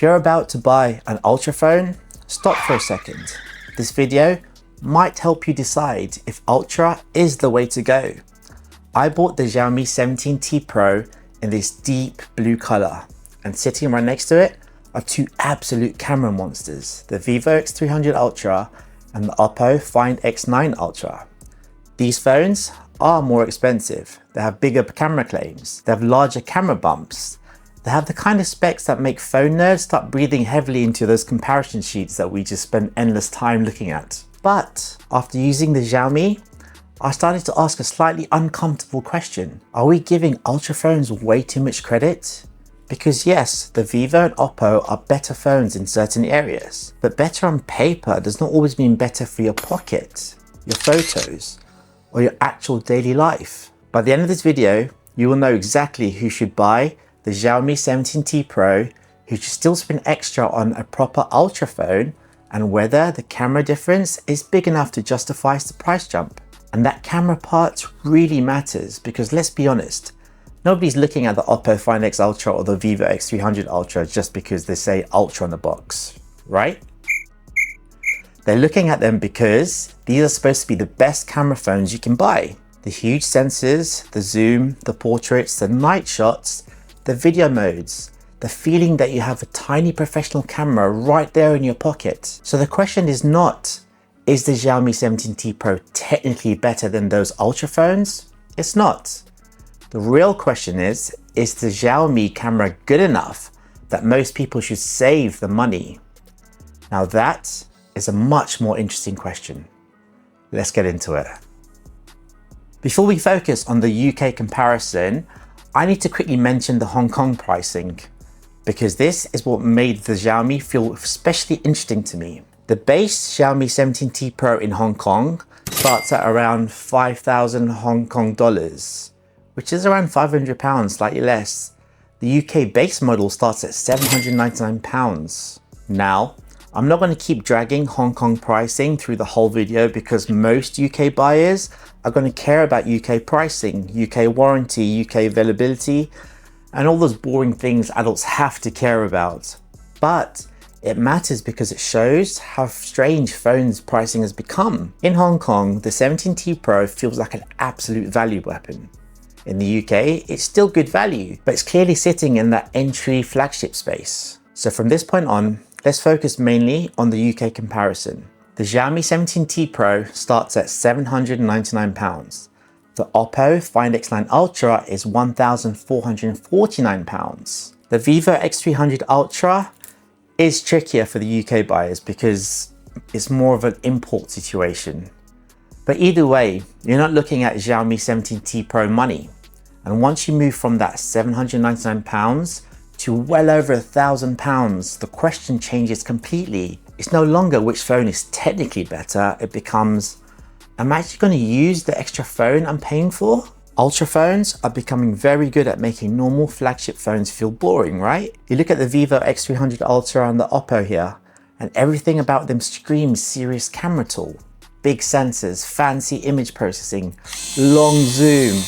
you're about to buy an Ultra phone, stop for a second. This video might help you decide if Ultra is the way to go. I bought the Xiaomi 17T Pro in this deep blue color, and sitting right next to it are two absolute camera monsters, the Vivo X300 Ultra and the Oppo Find X9 Ultra. These phones are more expensive, they have bigger camera claims, they have larger camera bumps, they have the kind of specs that make phone nerds start breathing heavily into those comparison sheets that we just spend endless time looking at. But after using the Xiaomi, I started to ask a slightly uncomfortable question. Are we giving Ultra phones way too much credit? Because yes, the Vivo and Oppo are better phones in certain areas, but better on paper does not always mean better for your pocket, your photos, or your actual daily life. By the end of this video, you will know exactly who should buy the Xiaomi 17T Pro, who should still spend extra on a proper Ultra phone, and whether the camera difference is big enough to justify the price jump. And that camera part really matters because, let's be honest, nobody's looking at the Oppo Find X Ultra or the Vivo X300 Ultra just because they say Ultra on the box, right? They're looking at them because these are supposed to be the best camera phones you can buy. The huge sensors, the zoom, the portraits, the night shots, the video modes, the feeling that you have a tiny professional camera right there in your pocket. So the question is not, is the Xiaomi 17T Pro technically better than those Ultra phones? It's not. The real question is the Xiaomi camera good enough that most people should save the money? Now that is a much more interesting question. Let's get into it. Before we focus on the UK comparison, I need to quickly mention the Hong Kong pricing, because this is what made the Xiaomi feel especially interesting to me. The base Xiaomi 17T Pro in Hong Kong starts at around 5,000 Hong Kong dollars, which is around £500, slightly less. The UK base model starts at £799. Now, I'm not going to keep dragging Hong Kong pricing through the whole video because most UK buyers are going to care about UK pricing, UK warranty, UK availability, and all those boring things adults have to care about. But it matters because it shows how strange phones pricing has become. In Hong Kong, the 17T Pro feels like an absolute value weapon. In the UK, it's still good value, but it's clearly sitting in that entry flagship space. So from this point on, let's focus mainly on the UK comparison. The Xiaomi 17T Pro starts at £799. The Oppo Find X9 Ultra is £1,449. The Vivo X300 Ultra is trickier for the UK buyers because it's more of an import situation. But either way, you're not looking at Xiaomi 17T Pro money. And once you move from that £799 to well over £1,000, the question changes completely. It's no longer which phone is technically better, it becomes, am I actually going to use the extra phone I'm paying for? Ultra phones are becoming very good at making normal flagship phones feel boring, right? You look at the Vivo X300 Ultra and the Oppo here, and everything about them screams serious camera tool. Big sensors, fancy image processing, long zoom,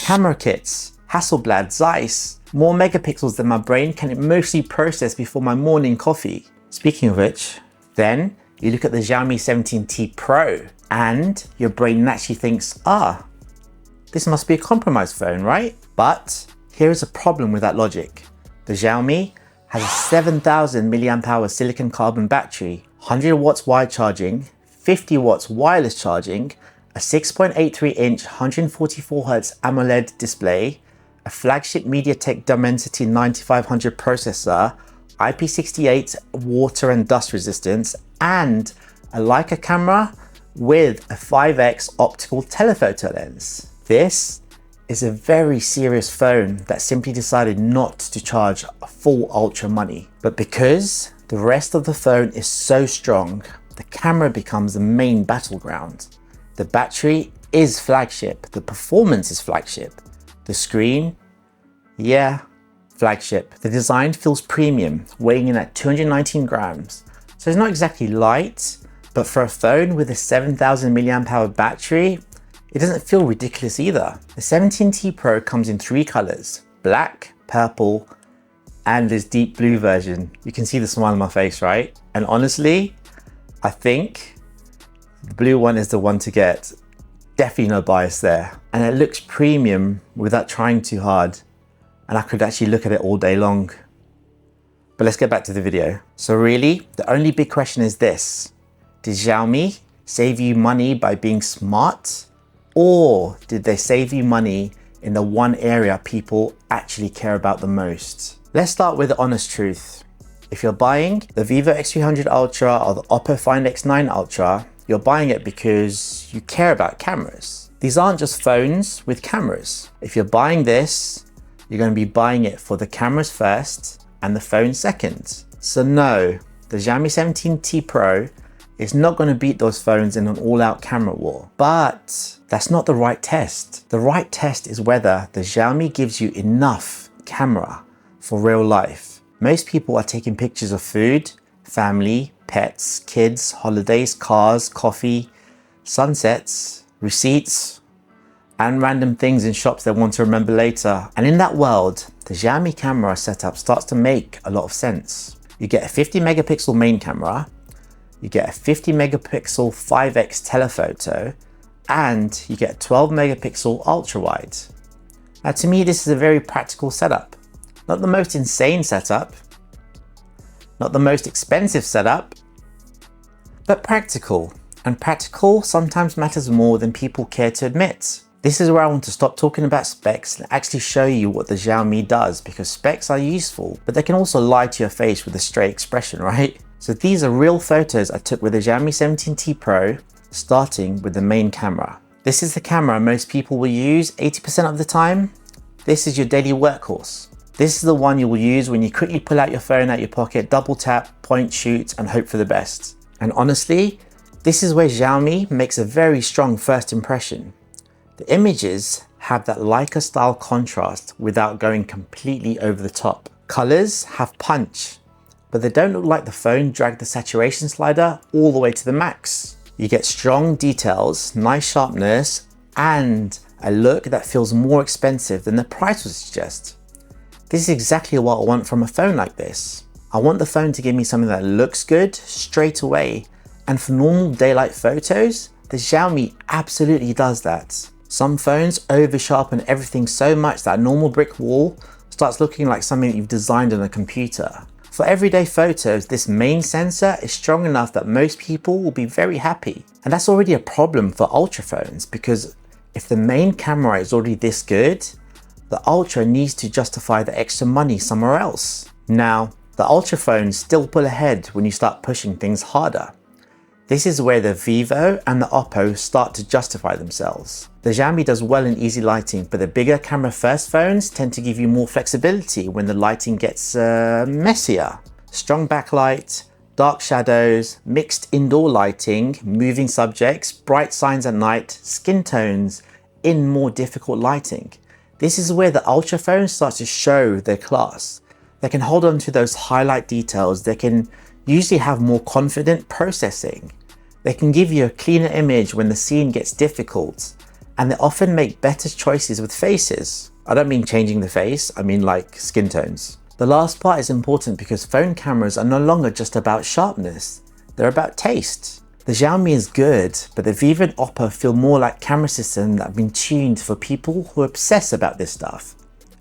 camera kits, Hasselblad, Zeiss, more megapixels than my brain can mostly process before my morning coffee. Speaking of which, then you look at the Xiaomi 17T Pro and your brain naturally thinks, this must be a compromised phone, right? But here is a problem with that logic. The Xiaomi has a 7,000 mAh silicon carbon battery, 100 watts wide charging, 50 watts wireless charging, a 6.83-inch 144Hz AMOLED display, a flagship MediaTek Dimensity 9500 processor, IP68 water and dust resistance, and a Leica camera with a 5x optical telephoto lens. This is a very serious phone that simply decided not to charge full Ultra money. But because the rest of the phone is so strong, the camera becomes the main battleground. The battery is flagship, the performance is flagship. The screen, yeah, flagship. The design feels premium, weighing in at 219 grams. So it's not exactly light, but for a phone with a 7,000 mAh battery, it doesn't feel ridiculous either. The 17T Pro comes in 3 colors, black, purple, and this deep blue version. You can see the smile on my face, right? And honestly, I think the blue one is the one to get. Definitely no bias there. And it looks premium without trying too hard. And I could actually look at it all day long. But let's get back to the video. So really, the only big question is this. Did Xiaomi save you money by being smart? Or did they save you money in the one area people actually care about the most? Let's start with the honest truth. If you're buying the Vivo X300 Ultra or the Oppo Find X9 Ultra, you're buying it because you care about cameras. These aren't just phones with cameras. If you're buying this, you're going to be buying it for the cameras first and the phone second. So no, the Xiaomi 17T Pro is not going to beat those phones in an all-out camera war. But that's not the right test. The right test is whether the Xiaomi gives you enough camera for real life. Most people are taking pictures of food, family, pets, kids, holidays, cars, coffee, sunsets, receipts, and random things in shops they want to remember later. And in that world, the Xiaomi camera setup starts to make a lot of sense. You get a 50 megapixel main camera, you get a 50 megapixel 5x telephoto, and you get a 12 megapixel ultra wide. Now to me, this is a very practical setup. Not the most insane setup, not the most expensive setup, but practical. And practical sometimes matters more than people care to admit. This is where I want to stop talking about specs and actually show you what the Xiaomi does, because specs are useful, but they can also lie to your face with a straight expression, right? So these are real photos I took with the Xiaomi 17T Pro, starting with the main camera. This is the camera most people will use 80% of the time. This is your daily workhorse. This is the one you will use when you quickly pull out your phone out your pocket, double tap, point, shoot, and hope for the best. And honestly, this is where Xiaomi makes a very strong first impression. The images have that Leica style contrast without going completely over the top. Colors have punch, but they don't look like the phone dragged the saturation slider all the way to the max. You get strong details, nice sharpness, and a look that feels more expensive than the price would suggest. This is exactly what I want from a phone like this. I want the phone to give me something that looks good straight away. And for normal daylight photos, the Xiaomi absolutely does that. Some phones over sharpen everything so much that a normal brick wall starts looking like something you've designed on a computer. For everyday photos, this main sensor is strong enough that most people will be very happy. And that's already a problem for Ultra phones, because if the main camera is already this good, the Ultra needs to justify the extra money somewhere else. Now, the Ultra phones still pull ahead when you start pushing things harder. This is where the Vivo and the Oppo start to justify themselves. The Xiaomi does well in easy lighting, but the bigger camera first phones tend to give you more flexibility when the lighting gets messier. Strong backlight, dark shadows, mixed indoor lighting, moving subjects, bright signs at night, skin tones in more difficult lighting. This is where the Ultra phones start to show their class. They can hold on to those highlight details. They can usually have more confident processing. They can give you a cleaner image when the scene gets difficult, and they often make better choices with faces. I don't mean changing the face, I mean like skin tones. The last part is important because phone cameras are no longer just about sharpness, they're about taste. The Xiaomi is good, but the Vivo and Oppo feel more like camera systems that have been tuned for people who obsess about this stuff.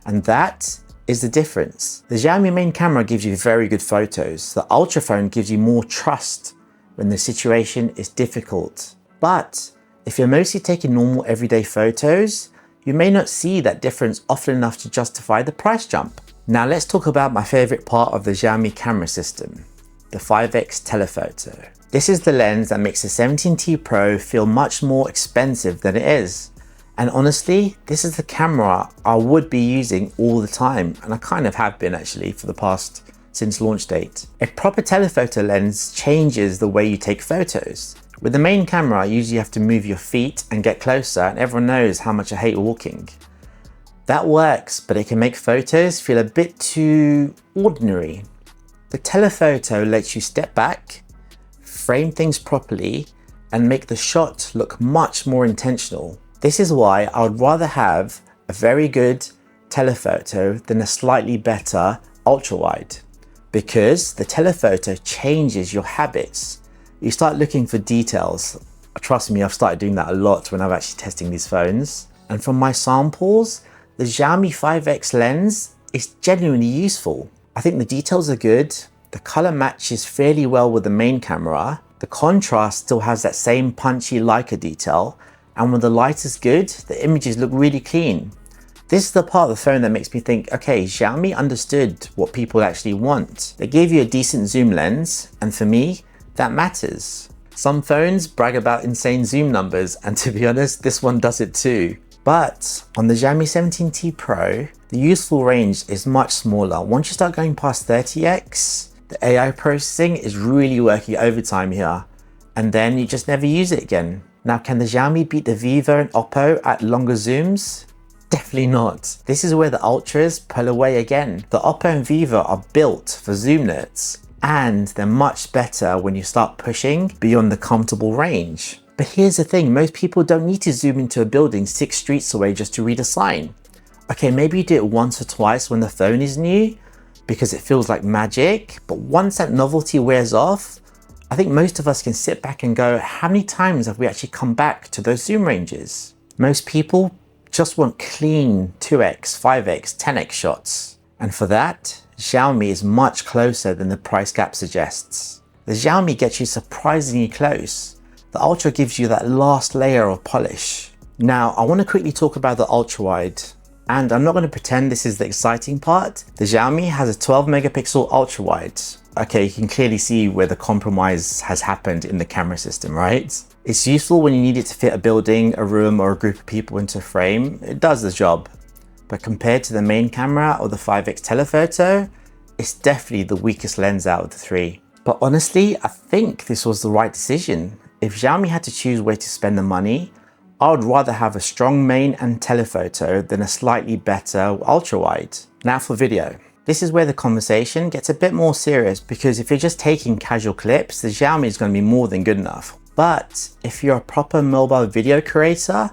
And that is the difference. The Xiaomi main camera gives you very good photos. The Ultra phone gives you more trust when the situation is difficult. But if you're mostly taking normal everyday photos, you may not see that difference often enough to justify the price jump. Now let's talk about my favorite part of the Xiaomi camera system, the 5x telephoto. This is the lens that makes the 17T Pro feel much more expensive than it is. And honestly, this is the camera I would be using all the time, and I kind of have been actually for the past since launch date. A proper telephoto lens changes the way you take photos. With the main camera, you usually have to move your feet and get closer, and everyone knows how much I hate walking. That works, but it can make photos feel a bit too ordinary. The telephoto lets you step back, frame things properly, and make the shot look much more intentional. This is why I would rather have a very good telephoto than a slightly better ultra wide, because the telephoto changes your habits. You start looking for details. Trust me, I've started doing that a lot when I'm actually testing these phones. And from my samples, the Xiaomi 5X lens is genuinely useful. I think the details are good. The color matches fairly well with the main camera. The contrast still has that same punchy Leica detail. And when the light is good, the images look really clean. This is the part of the phone that makes me think, okay, Xiaomi understood what people actually want. They gave you a decent zoom lens, and for me, that matters. Some phones brag about insane zoom numbers, and to be honest, this one does it too. But on the Xiaomi 17T Pro, the useful range is much smaller. Once you start going past 30x, the AI processing is really working overtime here, and then you just never use it again. Now, can the Xiaomi beat the Vivo and Oppo at longer zooms? Definitely not. This is where the Ultras pull away again. The Oppo and Vivo are built for zoom nerds, and they're much better when you start pushing beyond the comfortable range. But here's the thing, most people don't need to zoom into a building 6 streets away just to read a sign. Okay, maybe you do it once or twice when the phone is new, because it feels like magic, but once that novelty wears off, I think most of us can sit back and go, how many times have we actually come back to those zoom ranges? Most people just want clean 2x, 5x, 10x shots. And for that, Xiaomi is much closer than the price gap suggests. The Xiaomi gets you surprisingly close. The Ultra gives you that last layer of polish. Now, I want to quickly talk about the ultra wide. And I'm not going to pretend this is the exciting part. The Xiaomi has a 12 megapixel ultra wide. Okay, you can clearly see where the compromise has happened in the camera system, right? It's useful when you need it to fit a building, a room, or a group of people into a frame. It does the job. But compared to the main camera or the 5X telephoto, it's definitely the weakest lens out of the three. But honestly, I think this was the right decision. If Xiaomi had to choose where to spend the money, I would rather have a strong main and telephoto than a slightly better ultra wide. Now for video. This is where the conversation gets a bit more serious, because if you're just taking casual clips, the Xiaomi is going to be more than good enough. But if you're a proper mobile video creator,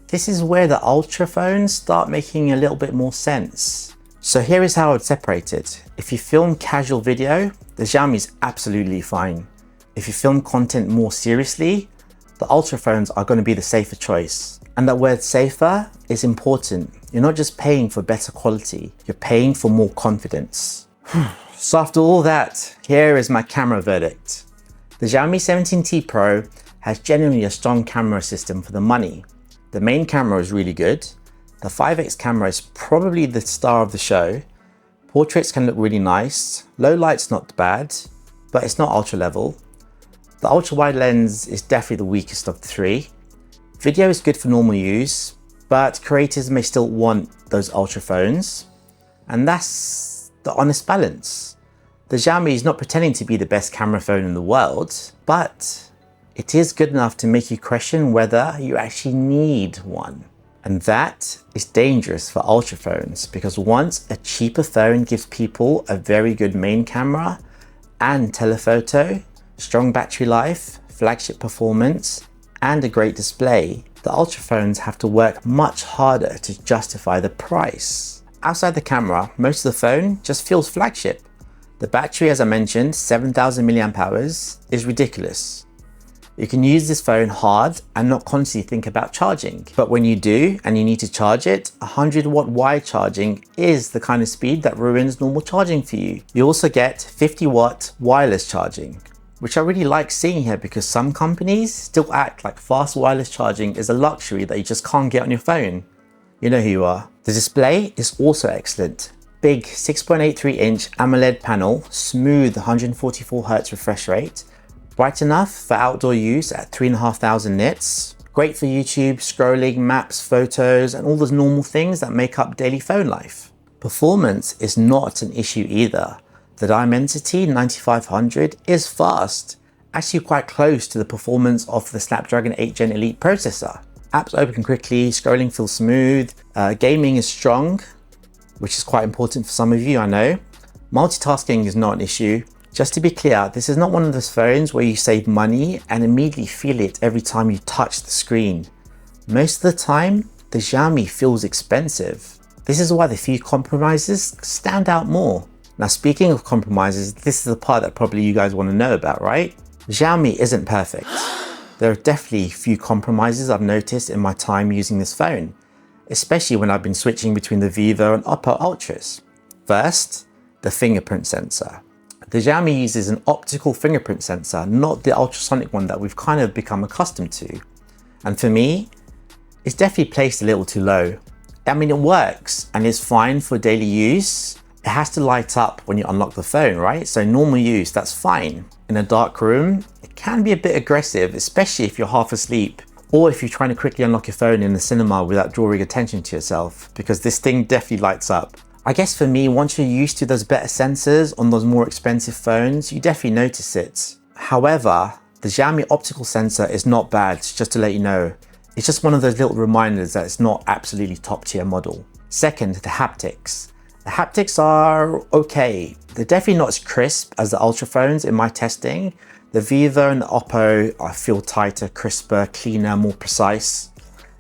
this is where the Ultra phones start making a little bit more sense. So here is how I would separate it. If you film casual video, the Xiaomi is absolutely fine. If you film content more seriously, the Ultra phones are going to be the safer choice. And that word safer is important. You're not just paying for better quality, you're paying for more confidence. So after all that, here is my camera verdict. The Xiaomi 17T Pro has genuinely a strong camera system for the money. The main camera is really good. The 5X camera is probably the star of the show. Portraits can look really nice. Low light's not bad, but it's not ultra level. The ultra wide lens is definitely the weakest of the three. Video is good for normal use, but creators may still want those ultra phones. And that's the honest balance. The Xiaomi is not pretending to be the best camera phone in the world, but it is good enough to make you question whether you actually need one. And that is dangerous for ultra phones, because once a cheaper phone gives people a very good main camera and telephoto, strong battery life, flagship performance, and a great display, the ultra phones have to work much harder to justify the price. Outside the camera, most of the phone just feels flagship. The battery, as I mentioned, 7,000 mAh, is ridiculous. You can use this phone hard and not constantly think about charging. But when you do and you need to charge it, 100-watt wire charging is the kind of speed that ruins normal charging for you. You also get 50-watt wireless charging, which I really like seeing here, because some companies still act like fast wireless charging is a luxury that you just can't get on your phone. You know who you are. The display is also excellent. Big 6.83-inch AMOLED panel, smooth 144Hz refresh rate, bright enough for outdoor use at 3,500 nits, great for YouTube, scrolling, maps, photos, and all those normal things that make up daily phone life. Performance is not an issue either. The Dimensity 9500 is fast, actually quite close to the performance of the Snapdragon 8 Gen Elite processor. Apps open quickly, scrolling feels smooth, gaming is strong, which is quite important for some of you, I know. Multitasking is not an issue. Just to be clear, this is not one of those phones where you save money and immediately feel it every time you touch the screen. Most of the time, the Xiaomi feels expensive. This is why the few compromises stand out more. Now, speaking of compromises, this is the part that probably you guys want to know about, right? Xiaomi isn't perfect. There are definitely a few compromises I've noticed in my time using this phone, especially when I've been switching between the Vivo and Oppo Ultras. First, the fingerprint sensor. The Xiaomi uses an optical fingerprint sensor, not the ultrasonic one that we've kind of become accustomed to. And for me, it's definitely placed a little too low. I mean, it works and it's fine for daily use. It has to light up when you unlock the phone, right? So normal use, that's fine. In a dark room, it can be a bit aggressive, especially if you're half asleep or if you're trying to quickly unlock your phone in the cinema without drawing attention to yourself, because this thing definitely lights up. I guess for me, once you're used to those better sensors on those more expensive phones, you definitely notice it. However, the Xiaomi optical sensor is not bad, just to let you know. It's just one of those little reminders that it's not absolutely top tier model. Second, the haptics. The haptics are okay. They're definitely not as crisp as the Ultra phones in my testing. The Vivo and the Oppo I feel tighter, crisper, cleaner, more precise.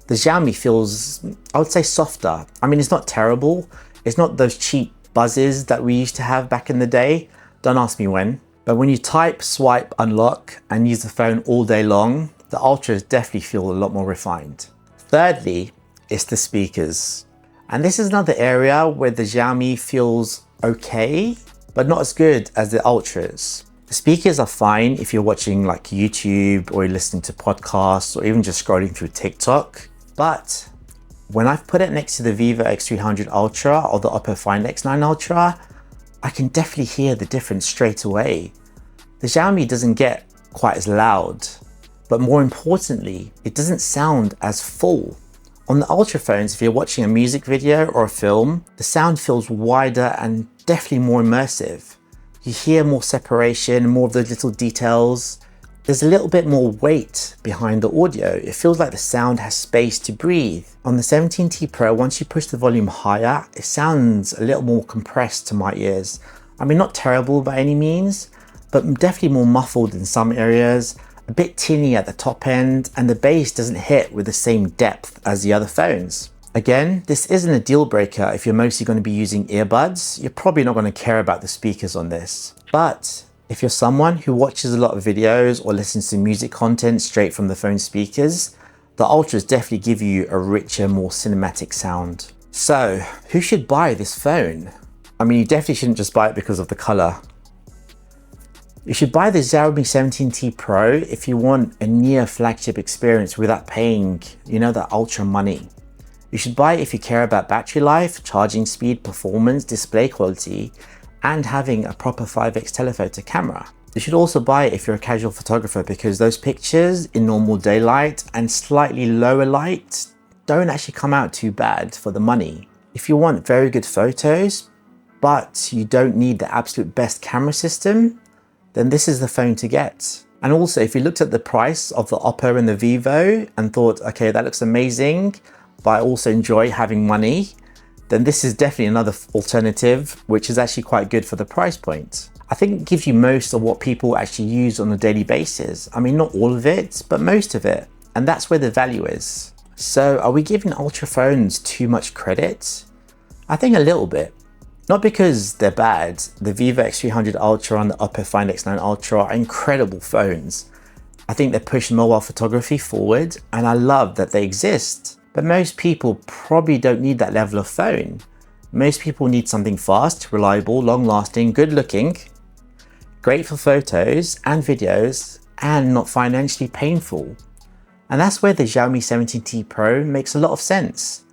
The Xiaomi feels, I would say, softer. I mean, it's not terrible. It's not those cheap buzzes that we used to have back in the day. Don't ask me when. But when you type, swipe, unlock, and use the phone all day long, the Ultras definitely feel a lot more refined. Thirdly, it's the speakers. And this is another area where the Xiaomi feels okay, but not as good as the Ultras. The speakers are fine if you're watching like YouTube or you're listening to podcasts or even just scrolling through TikTok. But when I've put it next to the Vivo X300 Ultra or the Oppo Find X9 Ultra, I can definitely hear the difference straight away. The Xiaomi doesn't get quite as loud, but more importantly, it doesn't sound as full. On the Ultra phones, if you're watching a music video or a film, the sound feels wider and definitely more immersive. You hear more separation, more of those little details. There's a little bit more weight behind the audio. It feels like the sound has space to breathe. On the 17T Pro, once you push the volume higher, it sounds a little more compressed to my ears. I mean, not terrible by any means, but definitely more muffled in some areas, a bit tinny at the top end, and the bass doesn't hit with the same depth as the other phones. Again, this isn't a deal breaker if you're mostly going to be using earbuds. You're probably not going to care about the speakers on this. But if you're someone who watches a lot of videos or listens to music content straight from the phone speakers, the Ultras definitely give you a richer, more cinematic sound. So, who should buy this phone? I mean, you definitely shouldn't just buy it because of the color. You should buy the Xiaomi 17T Pro if you want a near flagship experience without paying, that Ultra money. You should buy it if you care about battery life, charging speed, performance, display quality, and having a proper 5x telephoto camera. You should also buy it if you're a casual photographer, because those pictures in normal daylight and slightly lower light don't actually come out too bad for the money. If you want very good photos, but you don't need the absolute best camera system, then this is the phone to get. And also, if you looked at the price of the Oppo and the Vivo and thought, okay, that looks amazing, but I also enjoy having money, then this is definitely another alternative, which is actually quite good for the price point. I think it gives you most of what people actually use on a daily basis. I mean, not all of it, but most of it. And that's where the value is. So are we giving Ultra phones too much credit? I think a little bit. Not because they're bad. The Vivo X300 Ultra and the Oppo Find X9 Ultra are incredible phones. I think they push mobile photography forward, and I love that they exist. But most people probably don't need that level of phone. Most people need something fast, reliable, long-lasting, good-looking, great for photos and videos, and not financially painful. And that's where the Xiaomi 17T Pro makes a lot of sense.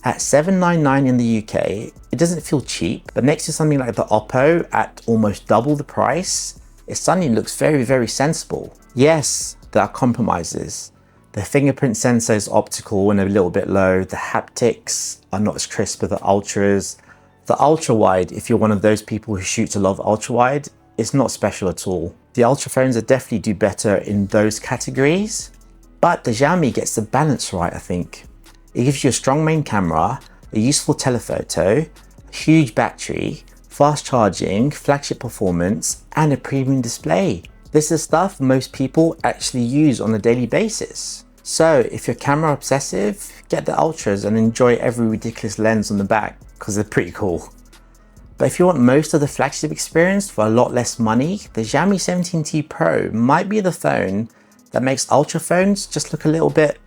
At $799 in the UK, it doesn't feel cheap, but next to something like the Oppo at almost double the price, it suddenly looks very, very sensible. Yes, there are compromises. The fingerprint sensor is optical and a little bit low. The haptics are not as crisp as the Ultras. The ultra wide, if you're one of those people who shoots a lot of ultra wide, it's not special at all. The Ultra phones are definitely do better in those categories, but the Xiaomi gets the balance right, I think. It gives you a strong main camera, a useful telephoto, a huge battery, fast charging, flagship performance, and a premium display. This is stuff most people actually use on a daily basis. So if you're camera obsessive, get the Ultras and enjoy every ridiculous lens on the back, because they're pretty cool. But if you want most of the flagship experience for a lot less money, the Xiaomi 17T Pro might be the phone that makes Ultra phones just look a little bit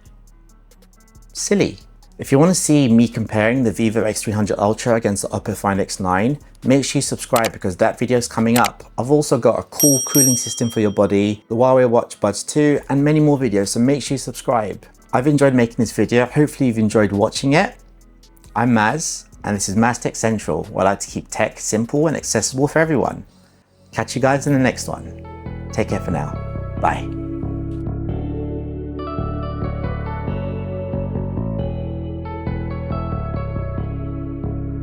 silly. If you want to see me comparing the Vivo X300 Ultra against the Oppo Find X9, make sure you subscribe because that video is coming up. I've also got a cool cooling system for your body, the Huawei Watch Buds 2, and many more videos, so make sure you subscribe. I've enjoyed making this video. Hopefully you've enjoyed watching it. I'm Maz, and this is MazTechCentral, where I like to keep tech simple and accessible for everyone. Catch you guys in the next one. Take care for now. Bye.